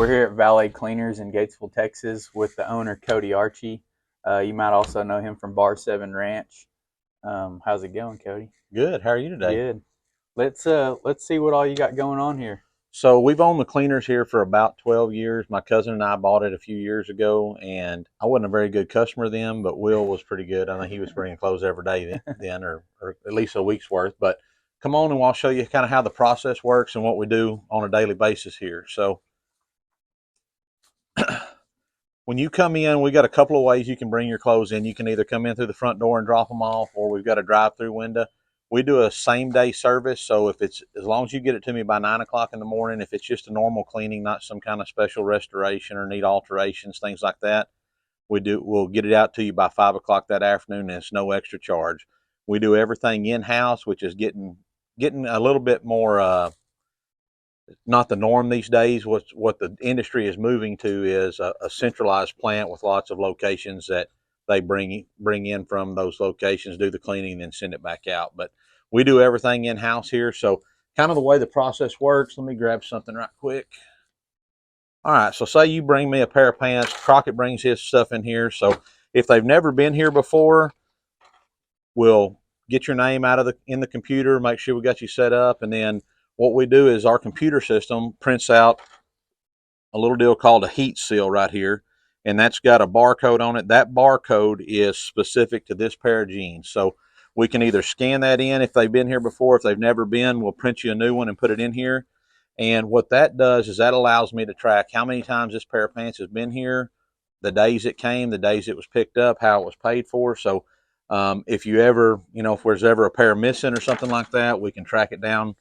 We're here at Valet Cleaners in Gatesville, Texas, with the owner Cody Archie. You might also know him from Bar 7 Ranch. How's it going, Cody? Good. How are you today? Good. Let's see what all you got going on here. So we've owned the cleaners here for about 12 years. My cousin and I bought it a few years ago, and I wasn't a very good customer then, but Will was pretty good. I think he was bringing clothes every day then, or at least a week's worth. But come on, and I'll show you kind of how the process works and what we do on a daily basis here. So when you come in, we got a couple of ways you can bring your clothes in. You can either come in through the front door and drop them off, or we've got a drive-through window. We do a same-day service, so if it's, as long as you get it to me by 9 o'clock in the morning, if it's just a normal cleaning, not some kind of special restoration or need alterations, things like that, we'll get it out to you by 5 o'clock that afternoon, and it's no extra charge. We do everything in-house, which is getting a little bit more not the norm these days. What the industry is moving to is a centralized plant with lots of locations that they bring in from those locations, do the cleaning, and then send it back out. But we do everything in-house here. So kind of the way the process works, let me grab something right quick. All right, so say you bring me a pair of pants. Crockett brings his stuff in here. So if they've never been here before, we'll get your name in the computer, make sure we got you set up, and then what we do is our computer system prints out a little deal called a heat seal right here, and that's got a barcode on it. That barcode is specific to this pair of jeans. So we can either scan that in if they've been here before. If they've never been, we'll print you a new one and put it in here. And what that does is that allows me to track how many times this pair of pants has been here, the days it came, the days it was picked up, how it was paid for. So if you ever, if there's ever a pair missing or something like that, we can track it down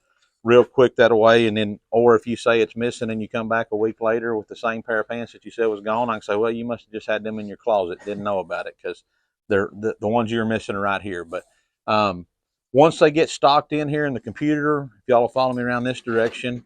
real quick that way. And then, or if you say it's missing and you come back a week later with the same pair of pants that you said was gone, I can say, well, you must have just had them in your closet, didn't know about it, because they're the ones you're missing are right here. But once they get stocked in here in the computer, if y'all will follow me around this direction,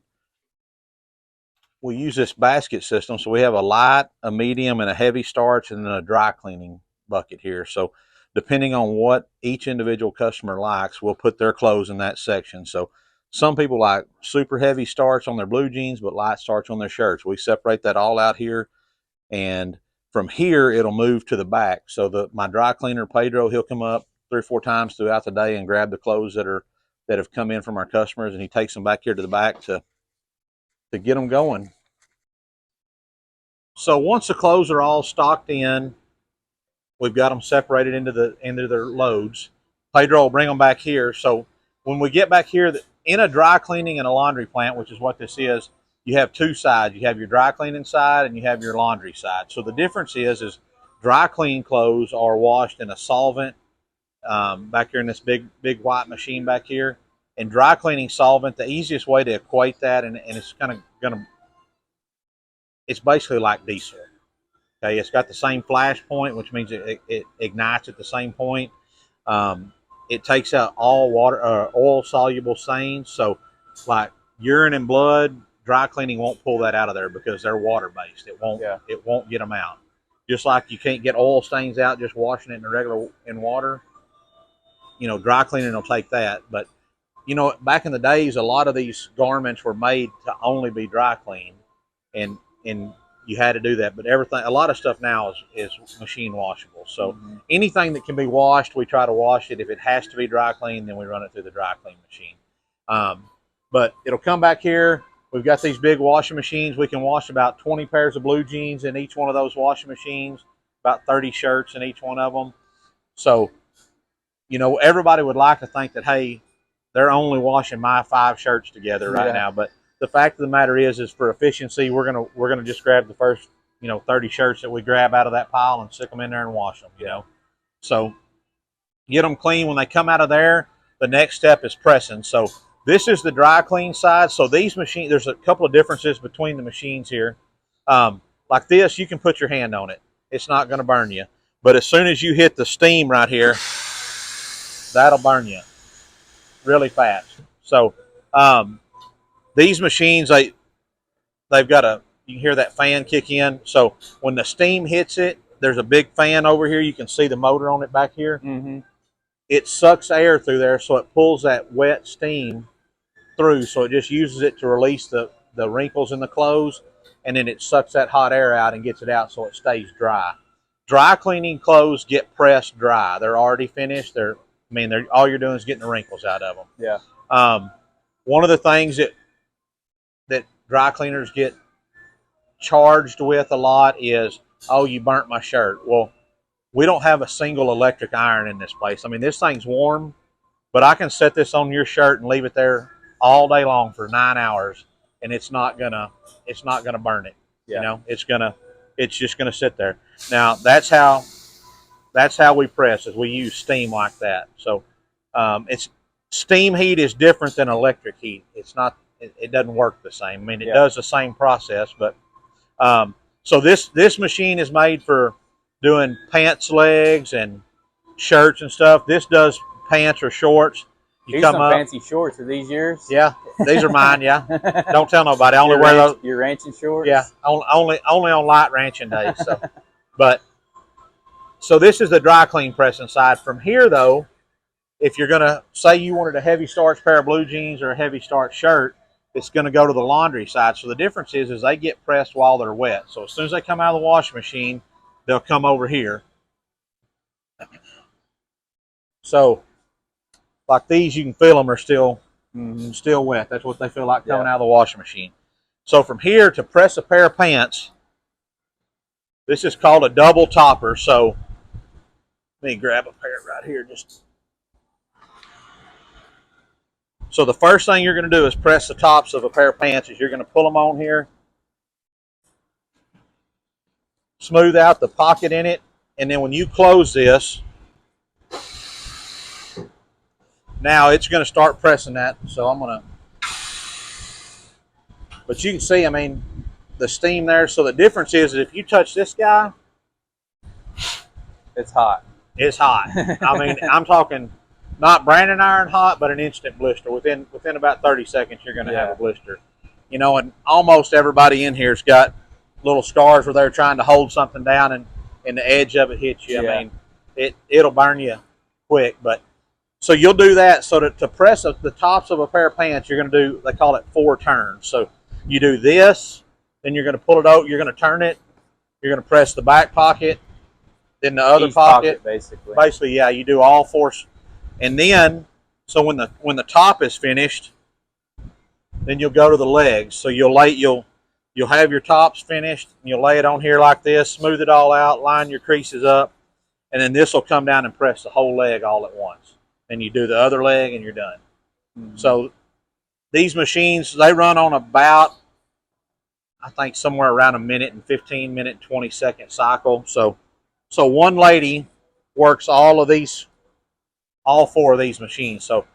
we use this basket system. So we have a light, a medium, and a heavy starch, and then a dry cleaning bucket here. So depending on what each individual customer likes, we'll put their clothes in that section. So some people like super heavy starch on their blue jeans, but light starch on their shirts. We separate that all out here, and from here it'll move to the back. So my dry cleaner Pedro, he'll come up 3 or 4 times throughout the day and grab the clothes that have come in from our customers, and he takes them back here to the back to get them going. So once the clothes are all stocked in, we've got them separated into their loads. Pedro will bring them back here. So when we get back here, in a dry cleaning and a laundry plant, which is what this is, you have two sides. You have your dry cleaning side and you have your laundry side. So the difference is dry clean clothes are washed in a solvent back here in this big white machine back here. And dry cleaning solvent, the easiest way to equate that, and it's kind of it's basically like diesel. Okay, it's got the same flash point, which means it ignites at the same point. It takes out all oil soluble stains. So like urine and blood, dry cleaning won't pull that out of there because they're water based. It won't get them out. Just like you can't get oil stains out just washing it in water. Dry cleaning will take that. But back in the days, a lot of these garments were made to only be dry cleaned, and you had to do that. But a lot of stuff now is machine washable. So anything that can be washed, we try to wash it. If it has to be dry cleaned, then we run it through the dry clean machine. But it'll come back here. We've got these big washing machines. We can wash about 20 pairs of blue jeans in each one of those washing machines, about 30 shirts in each one of them. So, everybody would like to think that, hey, they're only washing my 5 shirts together right now. But the fact of the matter is for efficiency, we're gonna just grab the first 30 shirts that we grab out of that pile and stick them in there and wash them. So get them clean. When they come out of there, the next step is pressing. So this is the dry clean side. So these machines, there's a couple of differences between the machines here. Like this, you can put your hand on it. It's not going to burn you. But as soon as you hit the steam right here, that'll burn you really fast. So these machines, they've got you can hear that fan kick in. So when the steam hits it, there's a big fan over here. You can see the motor on it back here. It sucks air through there, so it pulls that wet steam through. So it just uses it to release the wrinkles in the clothes. and then it sucks that hot air out and gets it out so it stays dry. Dry cleaning clothes get pressed dry. They're already finished. They're all you're doing is getting the wrinkles out of them. Yeah. One of the things that dry cleaners get charged with a lot is, oh, you burnt my shirt. Well, we don't have a single electric iron in this place. I mean, this thing's warm, but I can set this on your shirt and leave it there all day long for 9 hours, and it's not gonna burn it. Yeah. You know, it's just gonna sit there. Now that's how we press, is we use steam like that. So it's steam heat is different than electric heat. It's not. It doesn't work the same. I mean, it does the same process, but so this machine is made for doing pants legs and shirts and stuff. This does pants or shorts. You come up. Fancy shorts. Are these yours? Yeah, these are mine. Yeah, don't tell nobody. I only wear those. Your ranching shorts. Yeah, only on light ranching days. So, so this is the dry clean pressing side. From here, though, if you're gonna say you wanted a heavy starch pair of blue jeans or a heavy starch shirt, it's going to go to the laundry side. So the difference is they get pressed while they're wet. So as soon as they come out of the washing machine, they'll come over here. So like these, you can feel them are still wet. That's what they feel like coming out of the washing machine. So from here to press a pair of pants, this is called a double topper. So let me grab a pair right here. So the first thing you're going to do is press the tops of a pair of pants. You're going to pull them on here, smooth out the pocket in it, and then when you close this, now it's going to start pressing that. So I'm going to, but you can see, I mean, the steam there. So the difference is that if you touch this guy, it's hot. It's hot. I mean, I'm talking not branding iron hot, but an instant blister. Within about 30 seconds, you're going to have a blister. You know, and almost everybody in here's got little scars where they're trying to hold something down and the edge of it hits you. I mean, it'll burn you quick. But so you'll do that. So to press the tops of a pair of pants, you're going to do, they call it 4 turns. So you do this, then you're going to pull it out, you're going to turn it, you're going to press the back pocket, then the other pocket. Basically, yeah, you do all 4. And then, so when the top is finished, then you'll go to the legs. So you'll have your tops finished, and you'll lay it on here like this, smooth it all out, line your creases up, and then this will come down and press the whole leg all at once. And you do the other leg, and you're done. Mm-hmm. So these machines, they run on about, I think, somewhere around a minute and 15 minute, 20-second cycle. So one lady works all 4 of these machines. So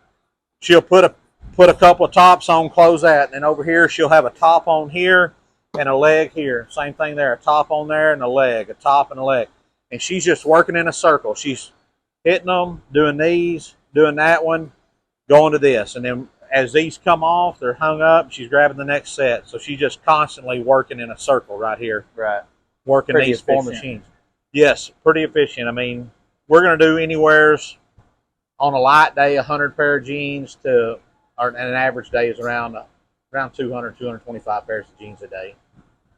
she'll put a couple of tops on, close that, and then over here she'll have a top on here and a leg here. Same thing there, a top on there and a leg, a top and a leg. And she's just working in a circle. She's hitting them, doing these, doing that one, going to this. And then as these come off, they're hung up, she's grabbing the next set. So she's just constantly working in a circle right here. Right. Working these 4 machines. Yes, pretty efficient. I mean, we're going to do anywheres on a light day, 100 pair of jeans and an average day is around 200, 225 pairs of jeans a day.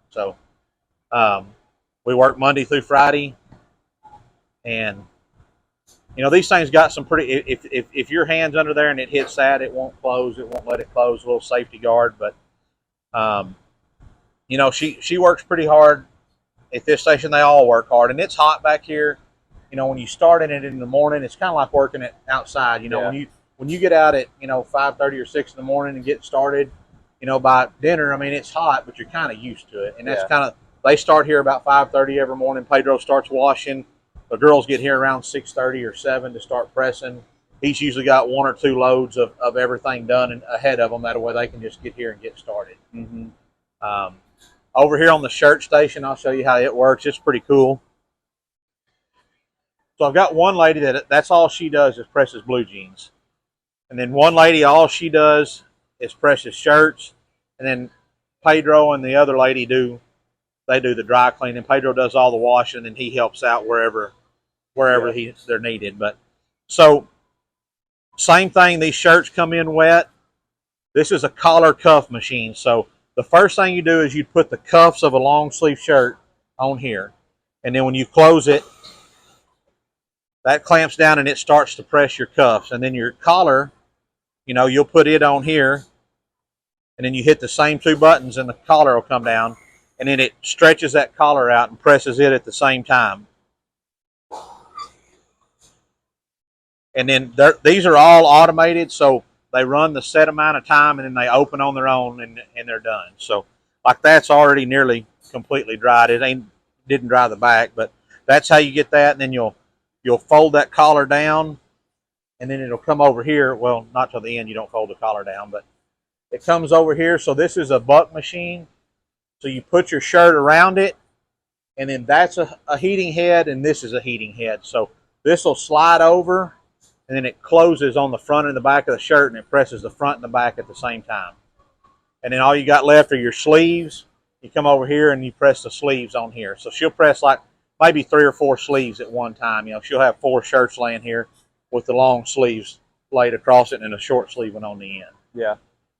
So we work Monday through Friday, and you know, these things got some pretty, if your hand's under there and it hits that, it won't close, it won't let it close, a little safety guard. But you know, she works pretty hard at this station. They all work hard, and it's hot back here. You know, when you start in it in the morning, it's kind of like working it outside. You know, when you get out at 5:30 or 6 in the morning and get started, you know, by dinner, I mean, it's hot, but you're kind of used to it. And that's kind of, they start here about 5:30 every morning. Pedro starts washing. The girls get here around 6:30 or 7 to start pressing. He's usually got 1 or 2 loads of everything done and ahead of them. That way they can just get here and get started. Mm-hmm. Over here on the shirt station, I'll show you how it works. It's pretty cool. So I've got one lady that's all she does is presses blue jeans. And then one lady, all she does is presses shirts. And then Pedro and the other lady do the dry cleaning. Pedro does all the washing, and he helps out wherever they're needed. But so same thing, these shirts come in wet. This is a collar cuff machine. So The first thing you do is you put the cuffs of a long sleeve shirt on here. And then when you close it, that clamps down and it starts to press your cuffs. And then your collar, you know, you'll put it on here. And then you hit the same two buttons and the collar will come down. And then it stretches that collar out and presses it at the same time. And then these are all automated, so they run the set amount of time and then they open on their own and they're done. So like that's already nearly completely dried. It didn't dry the back, but that's how you get that. And then you'll fold that collar down and then it'll come over here. Well, not till the end, you don't fold the collar down, but it comes over here. So this is a buck machine. So you put your shirt around it, and then that's a heating head, and this is a heating head. So this will slide over, and then it closes on the front and the back of the shirt, and it presses the front and the back at the same time. And then all you got left are your sleeves. You come over here and you press the sleeves on here. So she'll press like maybe 3 or 4 sleeves at one time. You know, she'll have 4 shirts laying here with the long sleeves laid across it and a short sleeve one on the end. Yeah.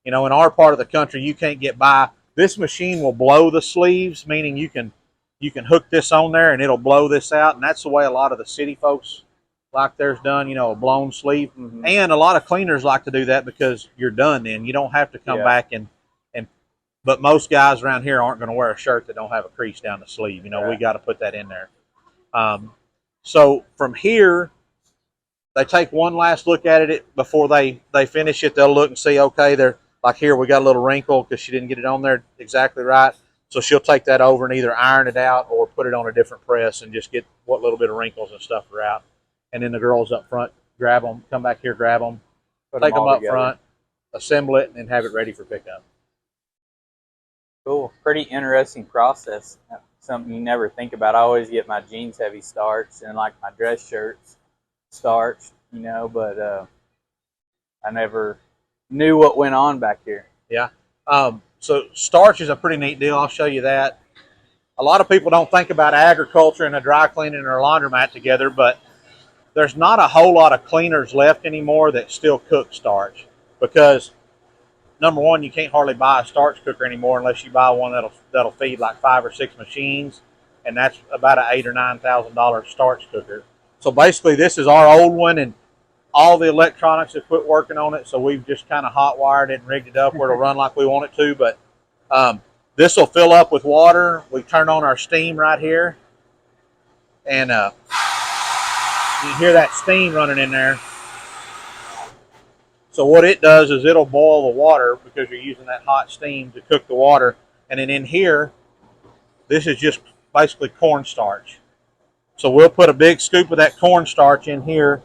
You know, in our part of the country, you can't get by. This machine will blow the sleeves, meaning you can hook this on there and it'll blow this out. And that's the way a lot of the city folks like theirs done, you know, a blown sleeve. Mm-hmm. And a lot of cleaners like to do that because you're done then. You don't have to come back and but most guys around here aren't going to wear a shirt that don't have a crease down the sleeve. You know, we got to put that in there. So from here, they take one last look at it before they finish it. They'll look and see, okay, they're like here, we got a little wrinkle because she didn't get it on there exactly right. So she'll take that over and either iron it out or put it on a different press and just get what little bit of wrinkles and stuff are out. And then the girls up front grab them, come back here, grab them, take them up front, assemble it, and then have it ready for pickup. Cool. Pretty interesting process. Something you never think about. I always get my jeans heavy starched and like my dress shirts starched, you know, but I never knew what went on back here. Yeah. So starch is a pretty neat deal. I'll show you that. A lot of people don't think about agriculture and a dry cleaning or a laundromat together, but there's not a whole lot of cleaners left anymore that still cook starch because number one, you can't hardly buy a starch cooker anymore unless you buy one that'll feed like 5 or 6 machines, and that's about an $8,000 or $9,000 starch cooker. So basically, this is our old one, and all the electronics have quit working on it. So we've just kind of hot wired it and rigged it up where it'll run like we want it to. But this will fill up with water. We turn on our steam right here, and you can hear that steam running in there. So what it does is it'll boil the water because you're using that hot steam to cook the water. And then in here, this is just basically cornstarch. So we'll put a big scoop of that cornstarch in here.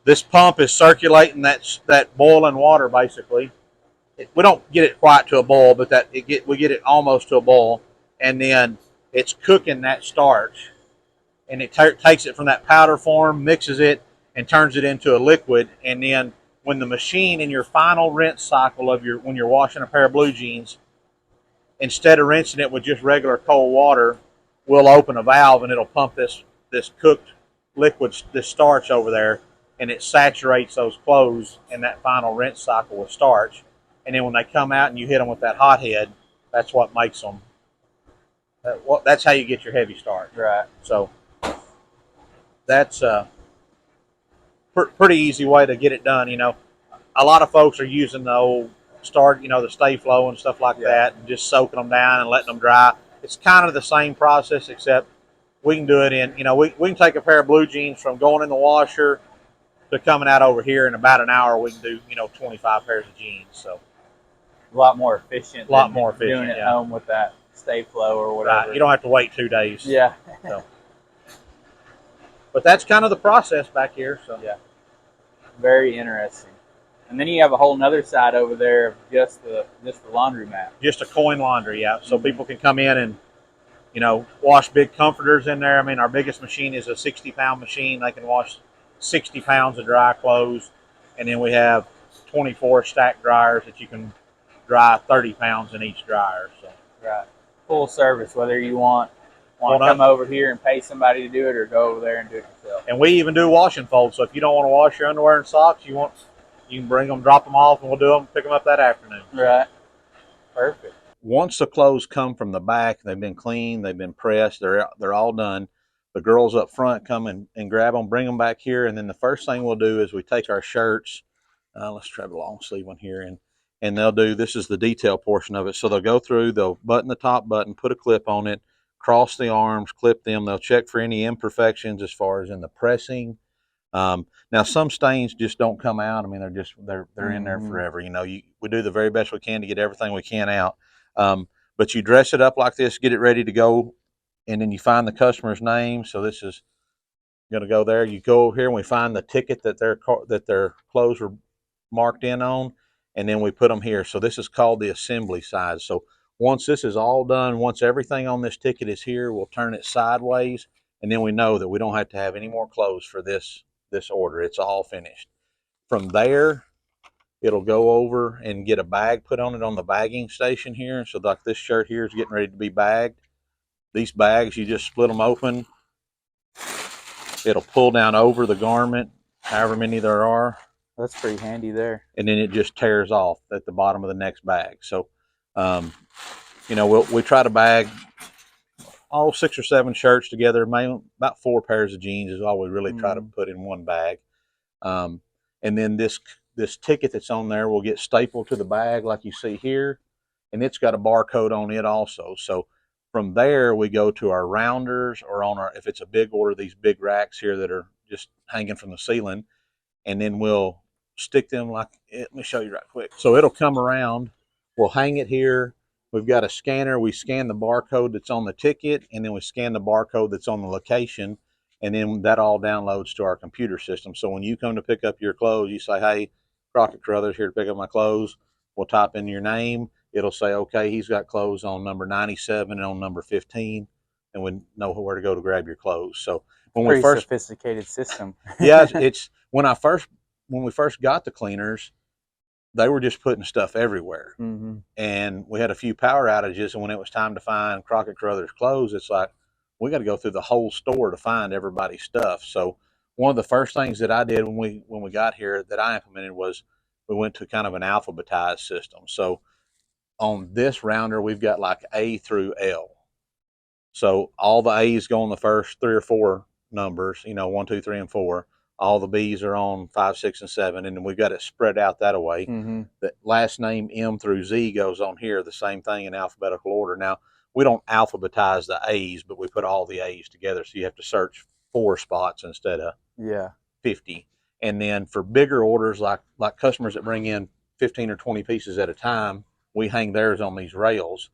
This pump is circulating that boiling water basically. We don't get it quite to a boil, but we get it almost to a boil. And then it's cooking that starch. And it takes it from that powder form, mixes it, and turns it into a liquid. And then when the machine in your final rinse cycle of when you're washing a pair of blue jeans, instead of rinsing it with just regular cold water, we'll open a valve and it'll pump this cooked liquid, this starch over there, and it saturates those clothes in that final rinse cycle with starch. And then when they come out and you hit them with that hot head, that's what makes them. That's how you get your heavy starch. Right. So that's pretty easy way to get it done. You know, a lot of folks are using the old Starch, you know, the Stay Flow and stuff like that, and just soaking them down and letting them dry. It's kind of the same process, except we can do it in, you know, we can take a pair of blue jeans from going in the washer to coming out over here in about an hour. We can do, you know, 25 pairs of jeans. So a lot more efficient. A lot more efficient. Doing it at home with that Stay Flow or whatever. Right. You don't have to wait 2 days. Yeah. So. But that's kind of the process back here. So yeah. Very interesting. And then you have a whole nother side over there of just the laundromat. Just a coin laundry, yeah. So people can come in and, you know, wash big comforters in there. I mean, our biggest machine is a 60-pound machine. They can wash 60 pounds of dry clothes. And then we have 24 stack dryers that you can dry 30 pounds in each dryer. So right. Full service, whether you want to come over here and pay somebody to do it or go over there and do it yourself. And we even do wash and fold. So if you don't want to wash your underwear and socks, you can bring them, drop them off, and we'll do them, pick them up that afternoon. Right. Perfect. once the clothes come from the back, they've been cleaned, they've been pressed, they're all done. The girls up front come and grab them, bring them back here, and then the first thing we'll do is we take our shirts. Let's try the long sleeve one here, and they'll do, this is the detail portion of it. So they'll go through, they'll button the top button, put a clip on it, cross the arms, clip them. They'll check for any imperfections as far as in the pressing. Now some stains just don't come out. I mean, they're in there forever. You know, we do the very best we can to get everything we can out. But you dress it up like this, get it ready to go, and then you find the customer's name. So this is going to go there. You go over here and we find the ticket that their clothes were marked in on, and then we put them here. So this is called the assembly side. So once this is all done, once everything on this ticket is here, we'll turn it sideways, and then we know that we don't have to have any more clothes for this order. It's all finished. From there, it'll go over and get a bag put on it on the bagging station here. So like this shirt here is getting ready to be bagged. These bags, you just split them open. It'll pull down over the garment, however many there are. That's pretty handy there. And then it just tears off at the bottom of the next bag. So, you know, we try to bag all 6 or 7 shirts together. Maybe about 4 pairs of jeans is all we really try to put in one bag. And then this ticket that's on there will get stapled to the bag like you see here, and it's got a barcode on it also. So from there we go to our rounders, or on our, if it's a big order, these big racks here that are just hanging from the ceiling, and then we'll stick them like, let me show you right quick. So it'll come around, we'll hang it here. We've got a scanner. We scan the barcode that's on the ticket, and then we scan the barcode that's on the location, and then that all downloads to our computer system. So when you come to pick up your clothes, you say, hey, Crockett Carruthers here to pick up my clothes. We'll type in your name. It'll say, okay, he's got clothes on number 97 and on number 15, and we know where to go to grab your clothes. So when we first, sophisticated system. Yeah, it's when we first got the cleaners, they were just putting stuff everywhere. And we had a few power outages, and when it was time to find Crockett Carruthers clothes, it's like, we got to go through the whole store to find everybody's stuff. So one of the first things that I did when we got here that I implemented was we went to kind of an alphabetized system. So on this rounder, we've got like A through L. So all the A's go on the first 3 or 4 numbers, you know, 1, 2, 3, and 4. All the B's are on 5, 6, and 7, and then we've got it spread out that way. The last name M through Z goes on here, the same thing in alphabetical order. Now, we don't alphabetize the A's, but we put all the A's together, so you have to search 4 spots instead of 50. And then for bigger orders, like customers that bring in 15 or 20 pieces at a time, we hang theirs on these rails,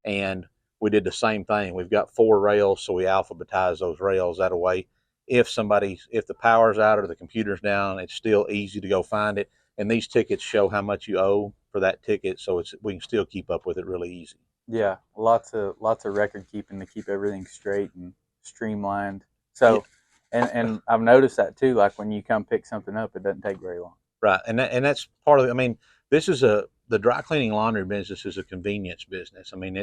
and we did the same thing. We've got 4 rails, so we alphabetize those rails that way. If the power's out or the computer's down, it's still easy to go find it. And these tickets show how much you owe for that ticket, so we can still keep up with it really easy. Yeah, lots of record keeping to keep everything straight and streamlined. So, and I've noticed that too. Like when you come pick something up, it doesn't take very long. Right, and that's part of it. I mean, this is the dry cleaning laundry business is a convenience business. I mean,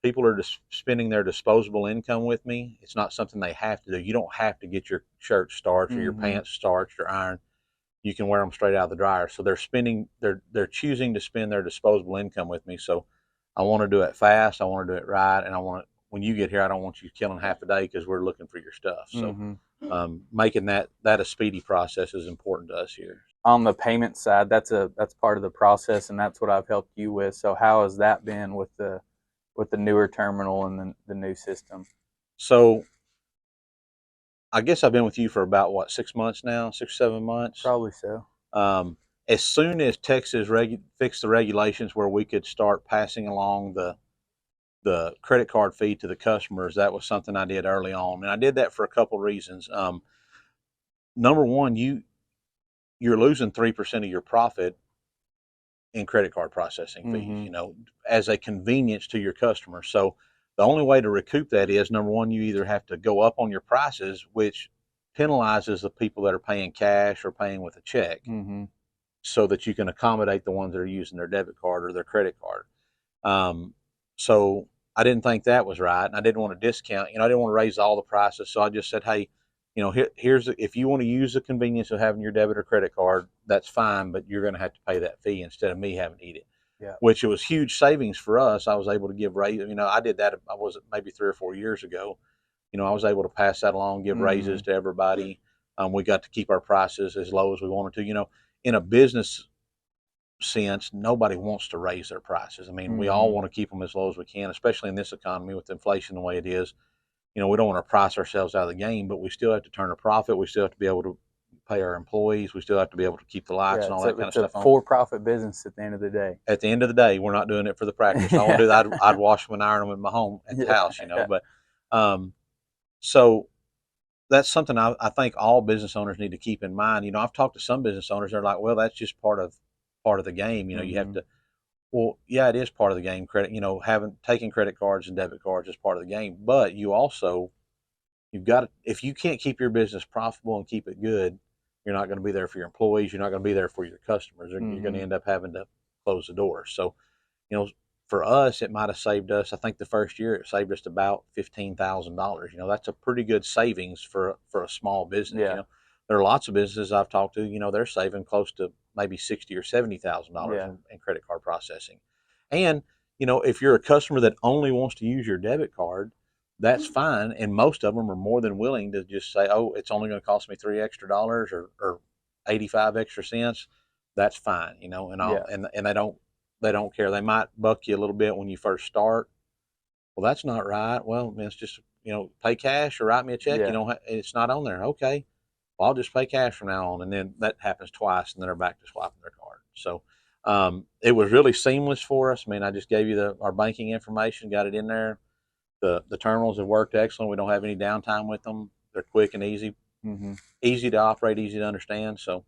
people are just spending their disposable income with me. It's not something they have to do. You don't have to get your shirt starched or your pants starched or ironed. You can wear them straight out of the dryer. So they're choosing to spend their disposable income with me. So I want to do it fast. I want to do it right. And when you get here, I don't want you killing half a day because we're looking for your stuff. So making that a speedy process is important to us here. On the payment side, that's part of the process, and that's what I've helped you with. So how has that been with the newer terminal and the new system? So I guess I've been with you for about 6 months now, 6 or 7 months. Probably so. As soon as Texas fixed the regulations where we could start passing along the credit card fee to the customers, that was something I did early on, and I did that for a couple of reasons. Number one, you're losing 3% of your profit in credit card processing fees, you know, as a convenience to your customers. So the only way to recoup that is, number one, you either have to go up on your prices, which penalizes the people that are paying cash or paying with a check, so that you can accommodate the ones that are using their debit card or their credit card. So I didn't think that was right, and I didn't want to discount. You know, I didn't want to raise all the prices, so I just said, hey, you know, if you want to use the convenience of having your debit or credit card, that's fine, but you're going to have to pay that fee instead of me having to eat it. Yeah. which it was huge savings for us. I was able to give raise. I did that. I was maybe 3 or 4 years ago. I was able to pass that along, give raises to everybody. We got to keep our prices as low as we wanted to. In a business sense, nobody wants to raise their prices. I mean, we all want to keep them as low as we can, especially in this economy with inflation the way it is. We don't want to price ourselves out of the game, but we still have to turn a profit. We still have to be able to pay our employees. We still have to be able to keep the lights and all that kind of stuff on. It's a for-profit business at the end of the day. At the end of the day, we're not doing it for the practice. I want to do that. I'd wash them and iron them in my home at the house, But so that's something I think all business owners need to keep in mind. I've talked to some business owners. They're like, well, that's just part of the game. You have to. Well, yeah, it is part of the game. Credit, taking credit cards and debit cards is part of the game. But you've got to, if you can't keep your business profitable and keep it good, you're not going to be there for your employees. You're not going to be there for your customers. You're going to end up having to close the door. So, for us, it might have saved us. I think the first year it saved us about $15,000. That's a pretty good savings for a small business. Yeah. There are lots of businesses I've talked to. They're saving close to maybe $60,000 or $70,000 in credit card processing. And if you're a customer that only wants to use your debit card, that's fine. And most of them are more than willing to just say, "Oh, it's only going to cost me $3 extra or 85 extra cents." That's fine. And they don't care. They might buck you a little bit when you first start. Well, that's not right. Well, it's just, pay cash or write me a check. It's not on there. Okay. Well, I'll just pay cash from now on. And then that happens twice, and then they're back to swiping their card. So it was really seamless for us. I mean, I just gave you our banking information, got it in there. The terminals have worked excellent. We don't have any downtime with them. They're quick and easy, easy to operate, easy to understand. So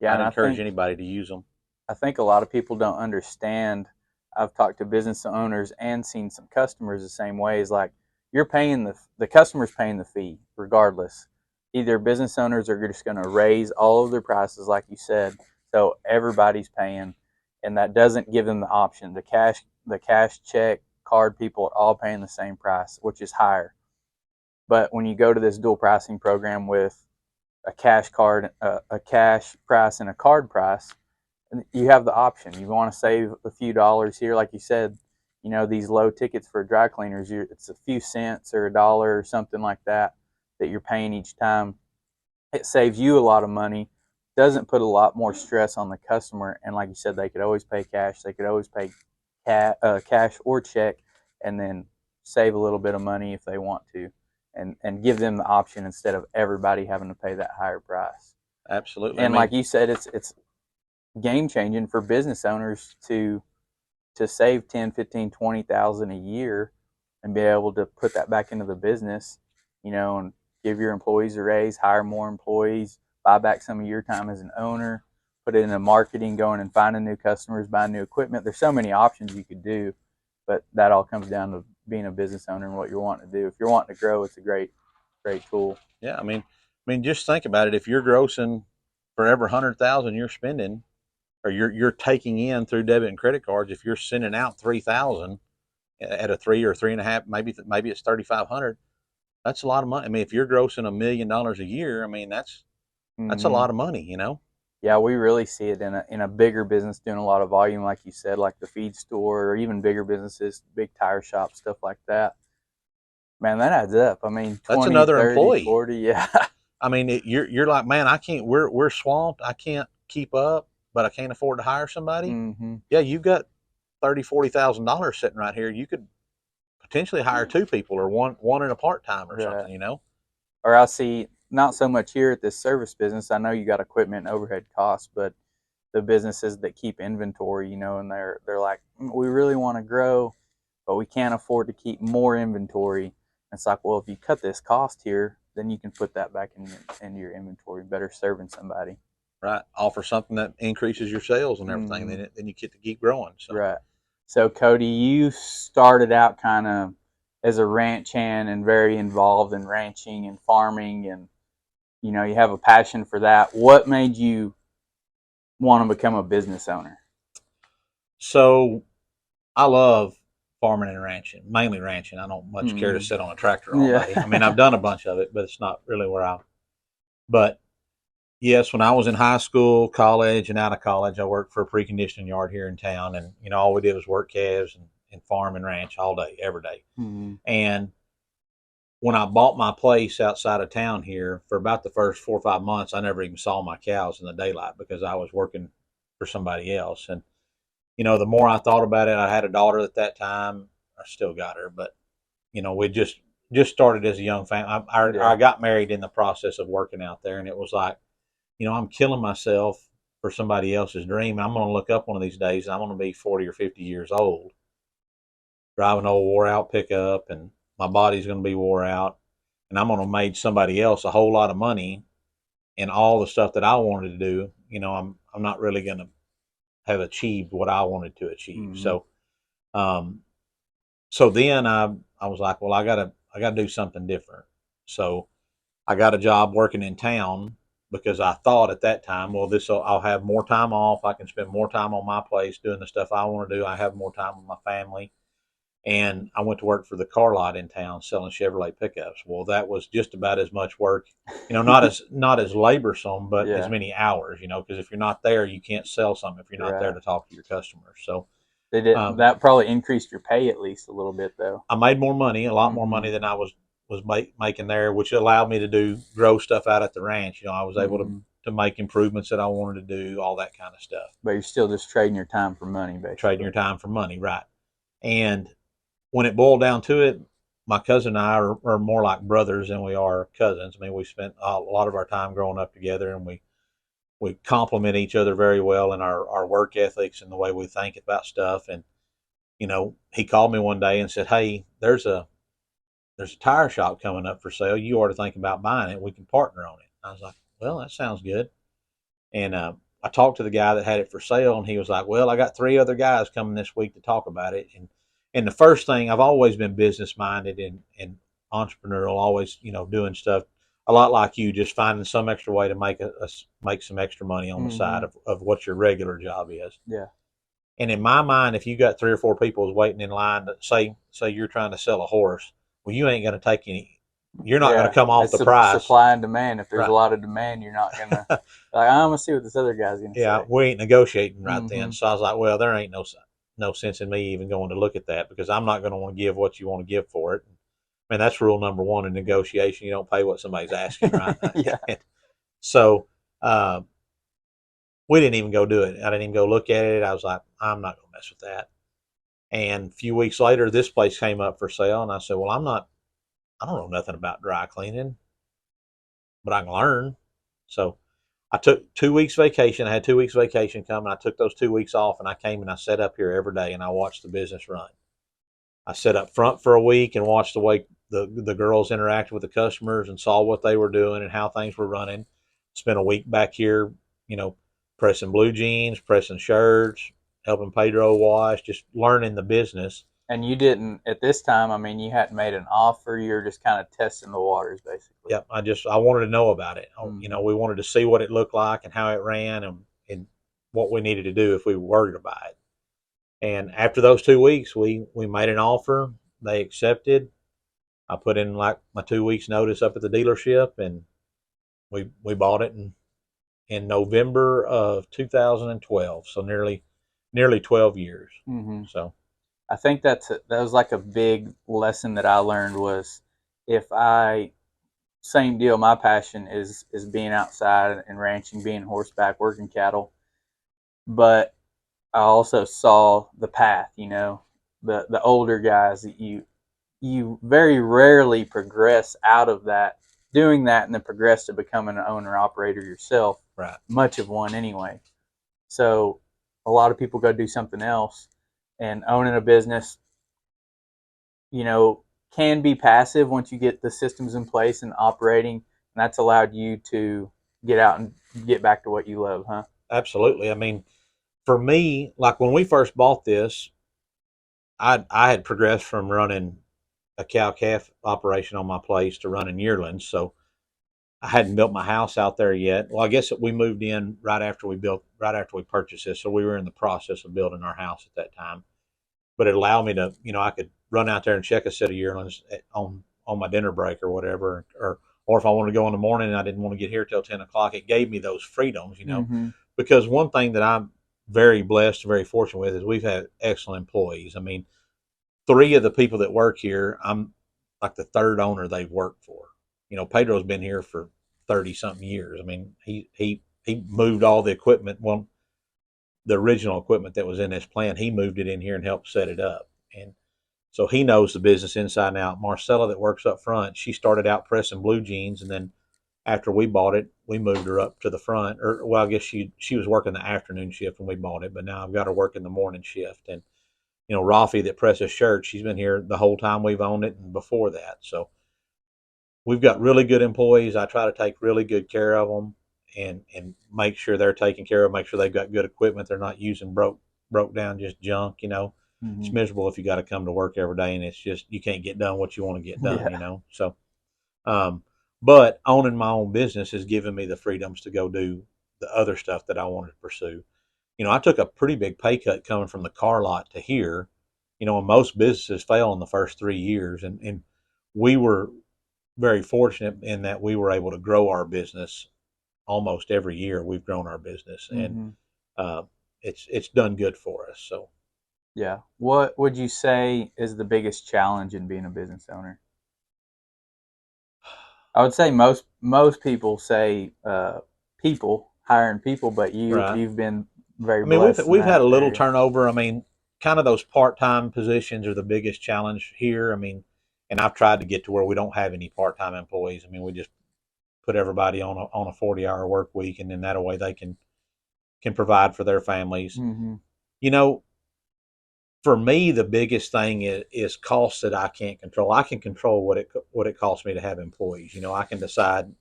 I'd encourage anybody to use them. I think a lot of people don't understand. I've talked to business owners and seen some customers the same way. Is like you're paying the customer's paying the fee regardless. Either business owners are just going to raise all of their prices, like you said, so everybody's paying, and that doesn't give them the option. The cash check card people are all paying the same price, which is higher. But when you go to this dual pricing program with a cash card, a cash price, and a card price, you have the option. You want to save a few dollars here, like you said. These low tickets for dry cleaners, it's a few cents or $1 or something like that you're paying each time. It saves you a lot of money, doesn't put a lot more stress on the customer, and like you said, they could always pay cash. They could always pay cash or check, and then save a little bit of money if they want to, and give them the option instead of everybody having to pay that higher price. Absolutely. And like you said, it's game changing for business owners to save 10, 15, 20,000 a year and be able to put that back into the business, and give your employees a raise, hire more employees, buy back some of your time as an owner, put it into marketing, going and finding new customers, buying new equipment. There's so many options you could do, but that all comes down to being a business owner and what you're wanting to do. If you're wanting to grow, it's a great tool. Yeah, I mean, just think about it. If you're grossing for every 100,000 you're spending, or you're taking in through debit and credit cards, if you're sending out 3,000 at a 3 or 3.5, maybe it's 3,500. That's a lot of money. I mean, if you're grossing $1 million a year, I mean that's a lot of money. Yeah, we really see it in a bigger business doing a lot of volume, like you said, like the feed store, or even bigger businesses, big tire shops, stuff like that. Man, that adds up. I mean, 20, that's another 30, employee. 40, yeah. I mean, you're like, man, I can't. We're swamped. I can't keep up, but I can't afford to hire somebody. Yeah, you've got $30,000-$40,000 sitting right here. You could potentially hire 2 people, or one in a part-time or something, Or I see, not so much here at this service business. I know you got equipment and overhead costs, but the businesses that keep inventory, and they're like, we really want to grow, but we can't afford to keep more inventory. It's like, well, if you cut this cost here, then you can put that back in your inventory, better serving somebody. Right. Offer something that increases your sales and everything, then you get to keep growing. So. Right. So, Cody, you started out kind of as a ranch hand and very involved in ranching and farming, and you have a passion for that. What made you want to become a business owner? So, I love farming and ranching, mainly ranching. I don't much care to sit on a tractor all day. I mean, I've done a bunch of it, but it's not really where but Yes, when I was in high school, college, and out of college, I worked for a preconditioning yard here in town, and all we did was work calves and farm and ranch all day, every day. Mm-hmm. And when I bought my place outside of town here, for about the first 4 or 5 months, I never even saw my cows in the daylight because I was working for somebody else. And the more I thought about it, I had a daughter at that time. I still got her, but we just started as a young family. I Yeah. got married in the process of working out there, and it was like, I'm killing myself for somebody else's dream. I'm going to look up one of these days, and I'm going to be 40 or 50 years old, driving an old wore out pickup, and my body's going to be wore out, and I'm going to have made somebody else a whole lot of money, and all the stuff that I wanted to do. I'm not really going to have achieved what I wanted to achieve. Mm-hmm. Um, so then I was like, well, I gotta do something different. So I got a job working in town because I thought at that time, well, I'll have more time off. I can spend more time on my place doing the stuff I want to do. I have more time with my family. And I went to work for the car lot in town selling Chevrolet pickups. Well, that was just about as much work, not as laborsome, but as Yeah. many hours, because if you're not there, you can't sell something if you're not there Right. to talk to your customers. So That probably increased your pay at least a little bit though. I made more money, a lot more Mm-hmm. money than I was making there, which allowed me to grow stuff out at the ranch. I was able to Mm-hmm. to make improvements that I wanted to do, all that kind of stuff. But you're still just trading your time for money, Trading basically. your time for money, right? And when it boiled down to it, my cousin and I are more like brothers than we are cousins. I mean, we spent a lot of our time growing up together, and we complement each other very well in our work ethics and the way we think about stuff. And he called me one day and said, "Hey, there's a tire shop coming up for sale. You ought to think about buying it. We can partner on it." I was like, well, that sounds good. And I talked to the guy that had it for sale, and he was like, well, I got 3 other guys coming this week to talk about it. And the first thing, I've always been business minded and entrepreneurial, always doing stuff a lot like you, just finding some extra way to make some extra money on the Mm-hmm. side of what your regular job is. Yeah. And in my mind, if you got 3 or 4 people waiting in line to say you're trying to sell a horse, well, you ain't going to take any. You're not going to Yeah. come off It's the price, supply and demand. If there's a right? lot of demand, you're not gonna like. I'm gonna see what this other guy's gonna Yeah, say. we ain't negotiating right then. Mm-hmm. So I was like, well, there ain't no sense in me even going to look at that because I'm not going to want to give what you want to give for it. I mean, that's rule number one in negotiation. You don't pay what somebody's asking, right? Yeah. So uh, we didn't even go do it. I didn't even go look at it. I was like, I'm not going to mess with that. And a few weeks later, this place came up for sale, and I said, well, I don't know nothing about dry cleaning, but I can learn. So I took 2 weeks vacation. I had 2 weeks vacation coming. I took those 2 weeks off, and I came and I sat up here every day and I watched the business run. I sat up front for a week and watched the way the girls interacted with the customers and saw what they were doing and how things were running. Spent a week back here, you know, pressing blue jeans, pressing shirts, helping Pedro wash, just learning the business. And you didn't at this time. I mean, you hadn't made an offer. You're just kind of testing the waters, basically. Yep, I wanted to know about it. Mm-hmm. We wanted to see what it looked like and how it ran and what we needed to do if we were to buy it. And after those 2 weeks, we made an offer. They accepted. I put in like my 2 weeks notice up at the dealership, and we bought it in November of 2012. So nearly 12 years. Mm-hmm. So I think that was like a big lesson that I learned was if I same deal. My passion is being outside and ranching, being horseback, working cattle. But I also saw the path. The older guys that you very rarely progress out of that doing that and then progress to becoming an owner operator yourself. right, Much of one anyway. So a lot of people go do something else and owning a business you know, can be passive once you get the systems in place and operating. And that's allowed you to get out and get back to what you love, huh? absolutely. I mean, for me, like when we first bought this, I had progressed from running a cow calf operation on my place to running yearlings. So I hadn't built my house out there yet. Well, I guess we moved in right after we purchased this. So we were in the process of building our house at that time. But it allowed me to, I could run out there and check a set of yearlings on my dinner break or whatever, or or if I wanted to go in the morning and I didn't want to get here till 10 o'clock, it gave me those freedoms, Mm-hmm. because one thing that I'm very blessed, very fortunate with is we've had excellent employees. I mean, three of the people that work here, I'm like the third owner they've worked for. Pedro's been here for 30 something years. I mean, he moved all the equipment. Well, the original equipment that was in this plant, he moved it in here and helped set it up. And so he knows the business inside and out. Marcella, that works up front, she started out pressing blue jeans, and then after we bought it, we moved her up to the front. Or, well, I guess she was working the afternoon shift when we bought it, but now I've got her working the morning shift. And Rafi, that presses shirts, she's been here the whole time we've owned it and before that. So we've got really good employees. I try to take really good care of them and make sure they're taken care of. Make sure they've got good equipment. They're not using broke down just junk. It's Mm-hmm. miserable if you got to come to work every day and it's just you can't get done what you want to get done. Yeah. So um, but owning my own business has given me the freedoms to go do the other stuff that I wanted to pursue. I took a pretty big pay cut coming from the car lot to here. And most businesses fail in the first 3 years, and we were very fortunate in that we were able to grow our business almost every year. We've grown our business, and Mm-hmm. uh, it's done good for us. So, Yeah. What would you say is the biggest challenge in being a business owner? I would say most people say people hiring people, but right. you've been very I mean, we've blessed in we've had that a little area. turnover. I mean, kind of those part-time positions are the biggest challenge here. I mean, and I've tried to get to where we don't have any part-time employees. I mean, we just put everybody on a 40-hour work week, and then that way they can provide for their families. Mm-hmm. You know, for me, the biggest thing is costs that I can't control. I can control what it costs me to have employees. I can decide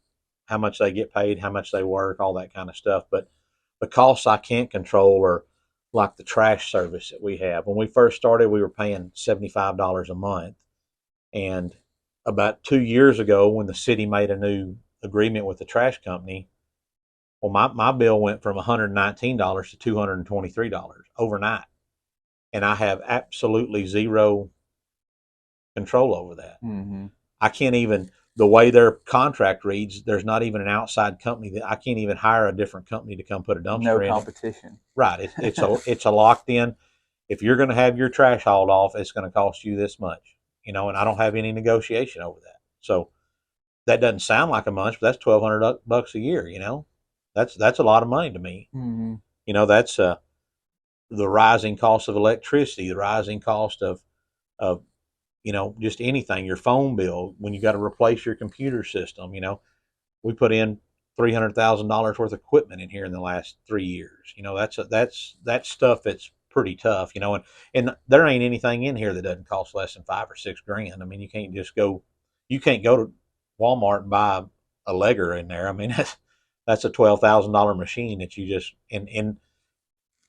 how much they get paid, how much they work, all that kind of stuff. But the costs I can't control are like the trash service that we have. When we first started, we were paying $75 a month, and about 2 years ago, when the city made a new agreement with the trash company, well, my bill went from $119 to $223 overnight, and I have absolutely zero control over that. Mm-hmm. I can't even, the way their contract reads, there's not even an outside company that I can't even hire a different company to come put a No dumpster in it. competition. Right. It's a locked in. If you're going to have your trash hauled off, it's going to cost you this much, and I don't have any negotiation over that. So that doesn't sound like a much, but that's $1,200 a year. That's a lot of money to me. Mm-hmm. That's the rising cost of electricity, the rising cost of just anything, your phone bill, when you got to replace your computer system. We put in $300,000 worth of equipment in here in the last 3 years. That's stuff that's pretty tough. And there ain't anything in here that doesn't cost less than 5 or 6 grand. I mean, you can't go to Walmart and buy a legger in there. I mean, that's a $12,000 machine that you just and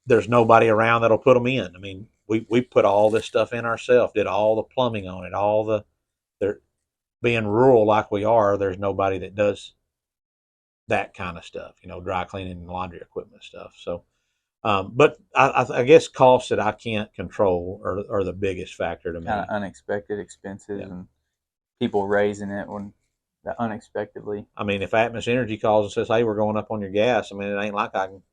there's nobody around that'll put them in. I mean, we put all this stuff in ourselves, did all the plumbing on it, all the there being rural like we are, there's nobody that does that kind of stuff, dry cleaning and laundry equipment stuff. So, but I guess costs that I can't control are the biggest factor to Kind of me. unexpected expenses Yeah. and people raising it when unexpectedly. I mean, if Atmos Energy calls and says, "Hey, we're going up on your gas," I mean, it ain't like I can.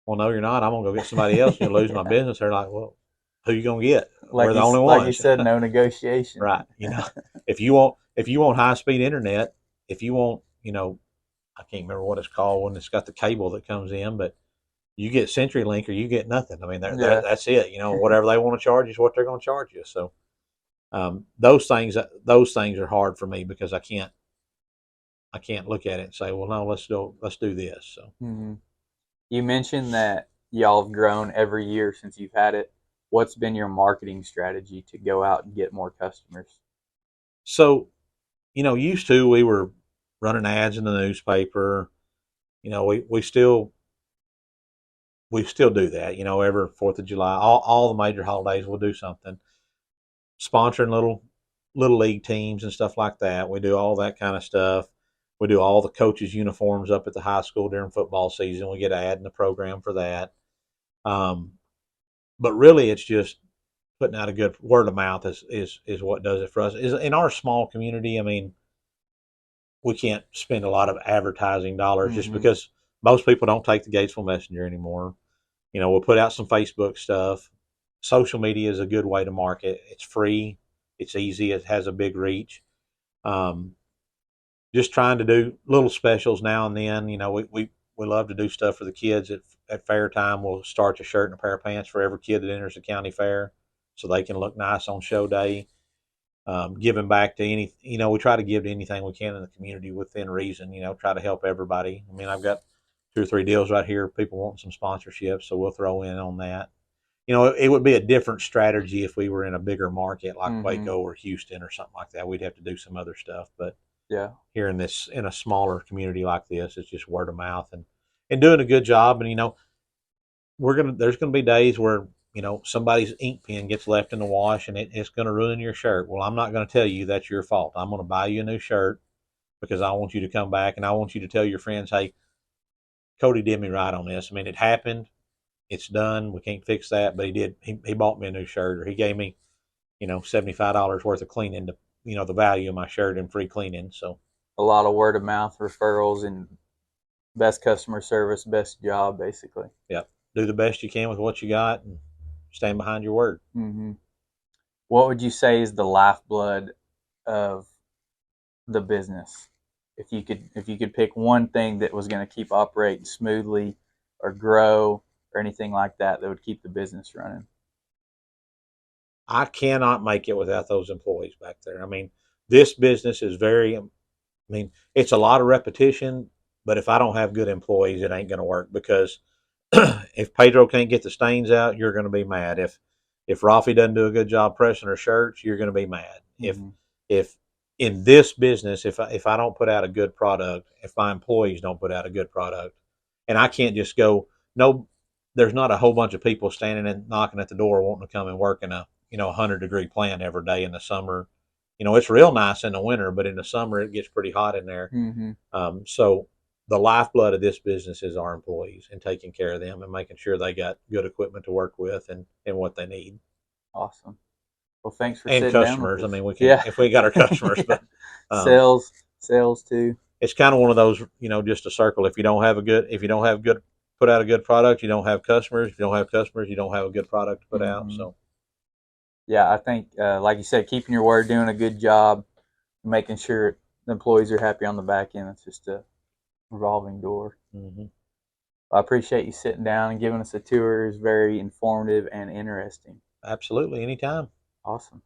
Well, no, you're not. I'm gonna go get somebody else. You lose my Yeah. business. They're like, "Well, who you gonna get? We're the only Like you ones." said, no negotiation. Right. If you want high speed internet, if you want, I can't remember what it's called when it's got the cable that comes in, but you get CenturyLink or you get nothing. I mean, Yeah. that's it. Whatever they want to charge you is what they're going to charge you. So those things are hard for me because I can't look at it and say, well, no, let's do this. So Mm-hmm. You mentioned that y'all have grown every year since you've had it. What's been your marketing strategy to go out and get more customers? so used to we were running ads in the newspaper. We still do that. Every 4th of July, all the major holidays, we'll do something, sponsoring little league teams and stuff like that. We do all that kind of stuff. We do all the coaches' uniforms up at the high school during football season. We get an ad in the program for that. Um, but really, it's just putting out a good word of mouth is what does it for us. Is in our small community. I mean, we can't spend a lot of advertising dollars just Mm-hmm. because most people don't take the Gatesville Messenger anymore. We'll put out some Facebook stuff. Social media is a good way to market. It's free. It's easy. It has a big reach. Um, just trying to do little specials now and then. We love to do stuff for the kids at fair time. We'll start a shirt and a pair of pants for every kid that enters the county fair, so they can look nice on show day. Giving back to we try to give to anything we can in the community within reason. Try to help everybody. I mean, I've got 2 or 3 deals right here. People want some sponsorships, so we'll throw in on that. It would be a different strategy if we were in a bigger market like Mm-hmm. Waco or Houston or something like that. We'd have to do some other stuff, but Yeah. here in a smaller community like this, it's just word of mouth and doing a good job. And there's gonna be days where somebody's ink pen gets left in the wash and it's gonna ruin your shirt. Well, I'm not gonna tell you that's your fault. I'm gonna buy you a new shirt because I want you to come back and I want you to tell your friends, hey, Cody did me right on this. I mean, it happened. It's done. We can't fix that, but he did. He bought me a new shirt, or he gave me, $75 worth of cleaning to, the value of my shirt and free cleaning. So A lot of word of mouth referrals and best customer service, best job, basically. yeah, do the best you can with what you got and stand behind your word. Mm-hmm. What would you say is the lifeblood of the business? If you could pick one thing that was going to keep operating smoothly, or grow, or anything like that would keep the business running. I cannot make it without those employees back there. I mean, this business is it's a lot of repetition, but if I don't have good employees, it ain't going to work because if Pedro can't get the stains out, you're going to be mad. If Rafi doesn't do a good job pressing her shirts, you're going to be mad. Mm-hmm. If in this business, if I don't put out a good product, if my employees don't put out a good product, and I can't just go, no, there's not a whole bunch of people standing and knocking at the door wanting to come and work in a 100-degree plant every day in the summer. It's real nice in the winter, but in the summer it gets pretty hot in there. Mm-hmm. So the lifeblood of this business is our employees and taking care of them and making sure they got good equipment to work with and what they need. Awesome. Well, thanks for And sitting down with customers. I us. mean, we can Yeah. if we got our customers, Yeah. but Sales too. it's kind of one of those, just a circle. If you don't have put out a good product, you don't have customers. If you don't have customers, you don't have a good product to put out. Mm-hmm. So Yeah, I think, like you said, keeping your word, doing a good job, making sure the employees are happy on the back end. It's just a revolving door. mm-hmm. I appreciate you sitting down and giving us a tour. It's very informative and interesting. Absolutely, anytime. Awesome.